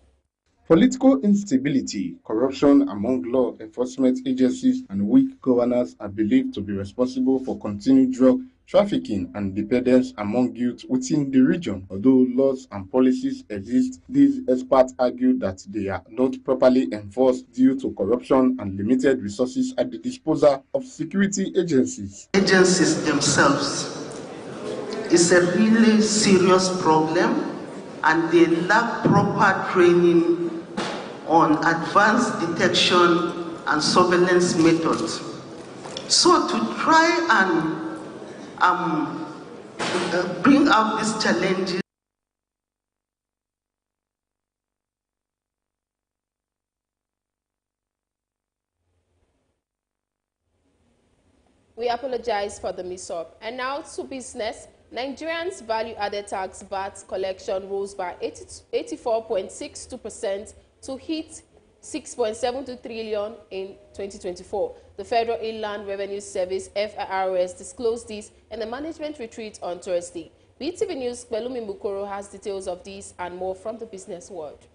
Political instability, corruption among law enforcement agencies, and weak governance are believed to be responsible for continued drug trafficking and dependence among youth within the region. Although laws and policies exist, these experts argue that they are not properly enforced due to corruption and limited resources at the disposal of security agencies. Agencies themselves is a really serious problem, and they lack proper training on advanced detection and surveillance methods. So to try and bring out these challenges, we apologize for the mishap. And now to business. Nigerians' value-added tax VAT collection rose by 84.62% to hit 6.72 trillion in 2024. The Federal Inland Revenue Service (FEBUARY) disclosed this in a management retreat on Thursday. BeeTv News' Pelumi Mukoro has details of this and more from the business world.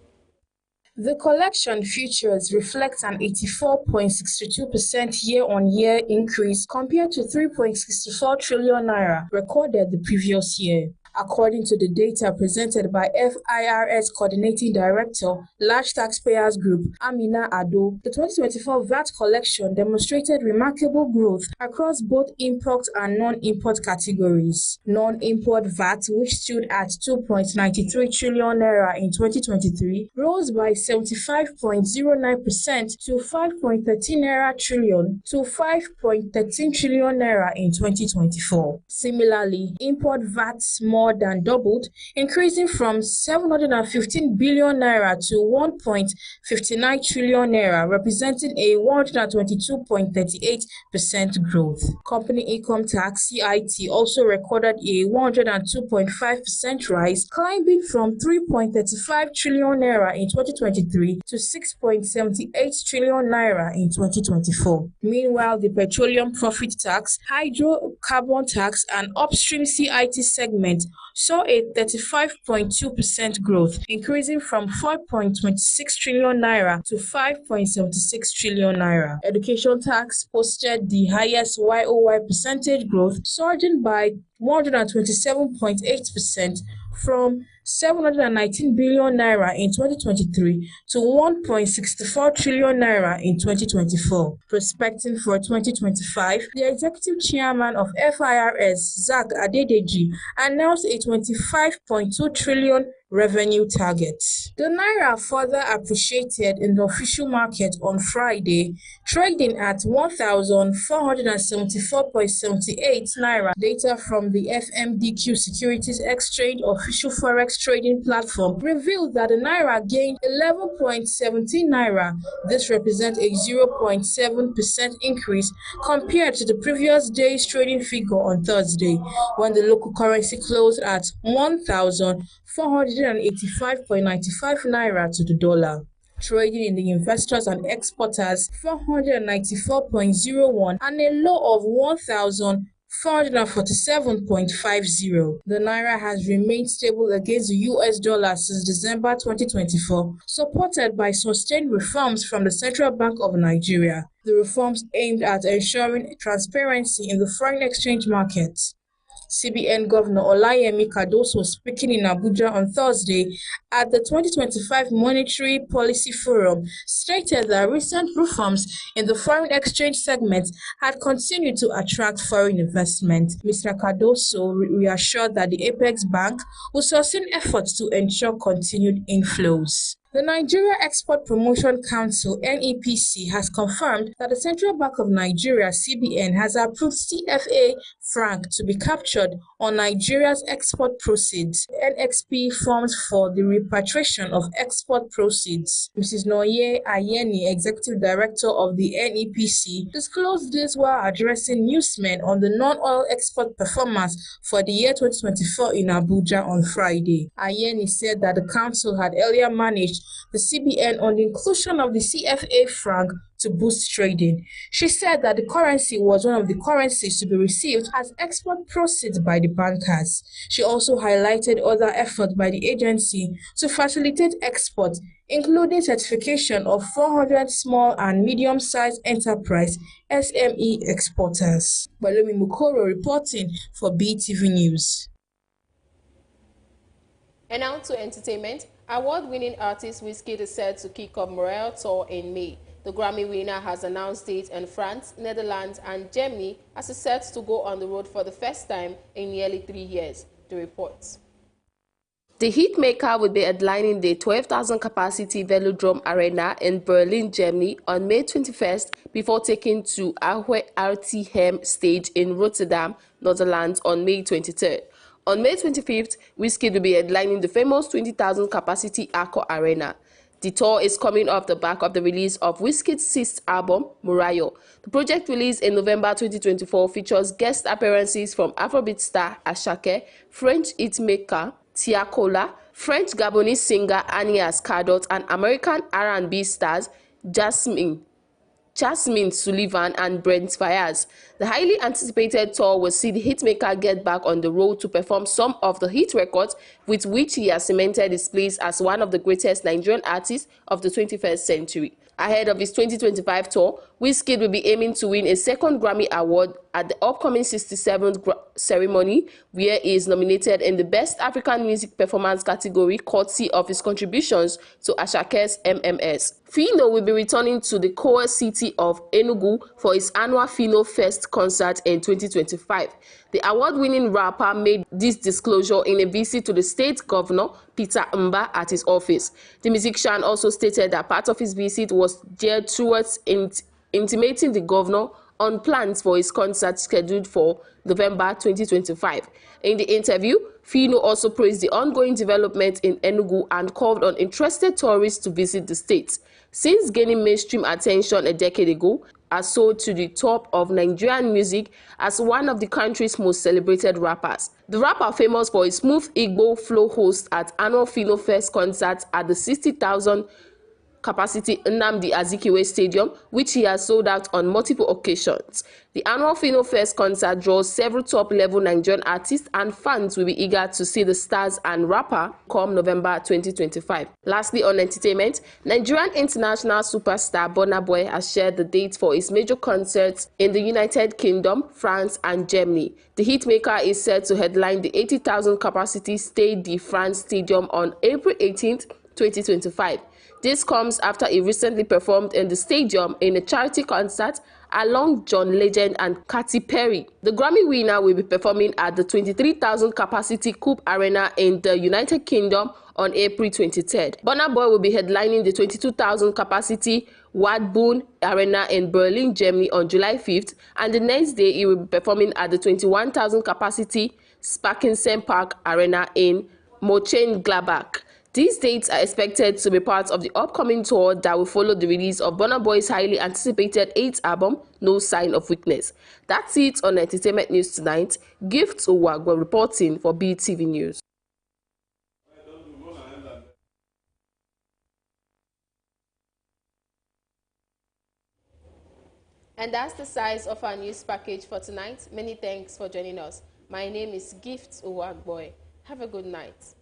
The collection features reflect an 84.62% year-on-year increase compared to 3.64 trillion naira recorded the previous year. According to the data presented by FIRS Coordinating Director, Large Taxpayers Group, Amina Ado, the 2024 VAT collection demonstrated remarkable growth across both import and non-import categories. Non-import VAT, which stood at 2.93 trillion naira in 2023, rose by 75.09% to 5.13 naira trillion to 5.13 trillion naira in 2024. Similarly, import VAT more than doubled, increasing from 715 billion naira to 1.59 trillion naira, representing a 122.38% growth. Company income tax (CIT) also recorded a 102.5% rise, climbing from 3.35 trillion naira in 2023 to 6.78 trillion naira in 2024. Meanwhile, the petroleum profit tax, hydrocarbon tax, and upstream CIT segment saw a 35.2% growth, increasing from 4.26 trillion naira to 5.76 trillion naira. Education tax posted the highest YOY percentage growth, surging by 127.8% from 719 billion naira in 2023 to 1.64 trillion naira in 2024. Prospecting for 2025, the executive chairman of FIRS, Zak Adedeji, announced a 25.2 trillion revenue target. The naira further appreciated in the official market on Friday, trading at 1,474.78 naira. Data from the FMDQ Securities Exchange official forex trading platform revealed that the naira gained 11.17 naira. This represents a 0.7% increase compared to the previous day's trading figure on Thursday, when the local currency closed at 1,485.95 naira to the dollar. Trading in the investors and exporters 494.01 and a low of 1,485.95 447.50. The naira has remained stable against the US dollar since December 2024, supported by sustained reforms from the Central Bank of Nigeria. The reforms aimed at ensuring transparency in the foreign exchange market. CBN Governor Olayemi Cardoso was speaking in Abuja on Thursday at the 2025 Monetary Policy Forum, stated that recent reforms in the foreign exchange segment had continued to attract foreign investment. Mr. Cardoso reassured that the Apex Bank will sustain efforts to ensure continued inflows. The Nigeria Export Promotion Council (NEPC) has confirmed that the Central Bank of Nigeria (CBN) has approved CFA franc to be captured on Nigeria's export proceeds. NXP forms for the repatriation of export proceeds. Mrs. Noye Ayeni, Executive Director of the NEPC, disclosed this while addressing newsmen on the non-oil export performance for the year 2024 in Abuja on Friday. Ayeni said that the council had earlier managed the CBN on the inclusion of the CFA franc to boost trading. She said that the currency was one of the currencies to be received as export proceeds by the bankers. She also highlighted other efforts by the agency to facilitate exports, including certification of 400 small and medium-sized enterprise SME exporters. Balomi Mukoro reporting for BeeTv News. And now to entertainment. Award-winning artist Wizkid is set to kick off Morale Tour in May. The Grammy winner has announced dates in France, Netherlands, and Germany as is set to go on the road for the first time in nearly 3 years. The reports. The hitmaker will be headlining the 12,000 capacity Velodrome Arena in Berlin, Germany on May 21st before taking to Ahwe RTM stage in Rotterdam, Netherlands on May 23rd. On May 25th, Wizkid will be headlining the famous 20,000 capacity Accor Arena. The tour is coming off the back of the release of Wizkid's sixth album, Murayo. The project, released in November 2024, features guest appearances from Afrobeat star Asake, French hitmaker Tiakola, French Gabonese singer Annie Ascardot, and American R&B stars Jasmine Sullivan and Brent Fayez. The highly anticipated tour will see the hitmaker get back on the road to perform some of the hit records with which he has cemented his place as one of the greatest Nigerian artists of the 21st century. Ahead of his 2025 tour, Wizkid will be aiming to win a second Grammy Award at the upcoming 67th ceremony, where he is nominated in the Best African Music Performance category, courtesy of his contributions to Asake's MMS. Phyno will be returning to the core city of Enugu for his annual Phyno Fest concert in 2025. The award-winning rapper made this disclosure in a visit to the state governor, Peter Mba, at his office. The musician also stated that part of his visit was geared towards intimating the governor on plans for his concert scheduled for November 2025. In the interview, Phyno also praised the ongoing development in Enugu and called on interested tourists to visit the state. Since gaining mainstream attention a decade ago, has soared to the top of Nigerian music as one of the country's most celebrated rappers. The rapper, famous for his smooth Igbo flow, hosts at annual Phyno Fest concerts at the 60,000 capacity Nnamdi Azikiwe Stadium, which he has sold out on multiple occasions. The annual Phyno Fest concert draws several top-level Nigerian artists, and fans will be eager to see the stars and rapper come November 2025. Lastly, on entertainment, Nigerian international superstar Burna Boy has shared the dates for his major concerts in the United Kingdom, France, and Germany. The hitmaker is set to headline the 80,000 capacity Stade de France Stadium on April 18th, 2025. This comes after he recently performed in the stadium in a charity concert along John Legend and Katy Perry. The Grammy winner will be performing at the 23,000 capacity Coupe Arena in the United Kingdom on April 23rd. Burna Boy will be headlining the 22,000 capacity Wadbourne Arena in Berlin, Germany on July 5th, and the next day he will be performing at the 21,000 capacity Sparkensen Park Arena in Mönchengladbach. These dates are expected to be part of the upcoming tour that will follow the release of Burna Boy's highly anticipated 8th album, No Sign of Weakness. That's it on Entertainment News tonight. Gift Uwagwe reporting for BeeTv News. And that's the size of our news package for tonight. Many thanks for joining us. My name is Gift Uwagboy. Have a good night.